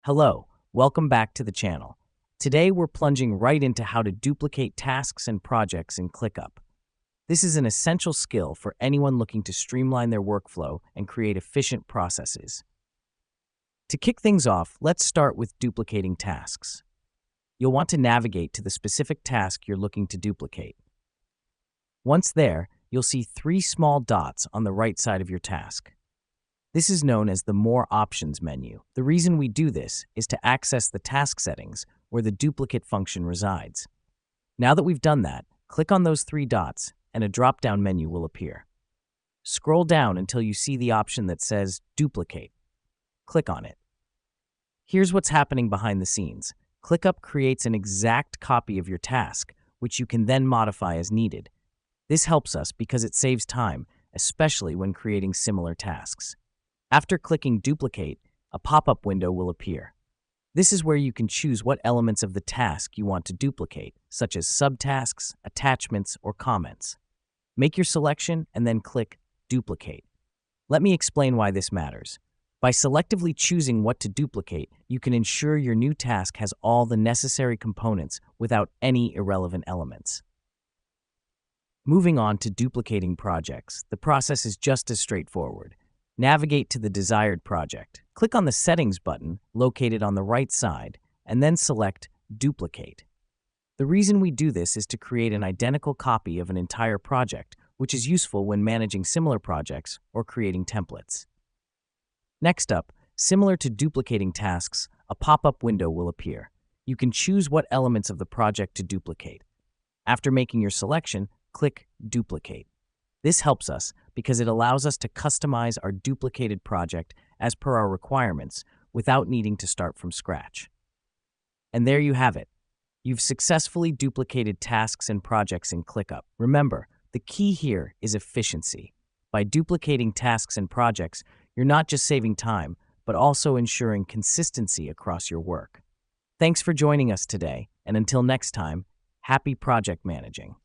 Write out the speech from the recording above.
Hello, welcome back to the channel. Today we're plunging right into how to duplicate tasks and projects in Clickup. This is an essential skill for anyone looking to streamline their workflow and create efficient processes. To kick things off, let's start with duplicating tasks. You'll want to navigate to the specific task you're looking to duplicate. Once there, you'll see three small dots on the right side of your task. This is known as the More Options menu. The reason we do this is to access the task settings where the duplicate function resides. Now that we've done that, click on those three dots and a drop-down menu will appear. Scroll down until you see the option that says Duplicate. Click on it. Here's what's happening behind the scenes. Clickup creates an exact copy of your task, which you can then modify as needed. This helps us because it saves time, especially when creating similar tasks. After clicking Duplicate, a pop-up window will appear. This is where you can choose what elements of the task you want to duplicate, such as subtasks, attachments, or comments. Make your selection and then click Duplicate. Let me explain why this matters. By selectively choosing what to duplicate, you can ensure your new task has all the necessary components without any irrelevant elements. Moving on to duplicating projects, the process is just as straightforward. Navigate to the desired project. Click on the Settings button located on the right side and then select Duplicate. The reason we do this is to create an identical copy of an entire project, which is useful when managing similar projects or creating templates. Next up, similar to duplicating tasks, a pop-up window will appear. You can choose what elements of the project to duplicate. After making your selection, click Duplicate. This helps us because it allows us to customize our duplicated project as per our requirements without needing to start from scratch. And there you have it. You've successfully duplicated tasks and projects in Clickup. Remember, the key here is efficiency. By duplicating tasks and projects, you're not just saving time, but also ensuring consistency across your work. Thanks for joining us today, and until next time, happy project managing.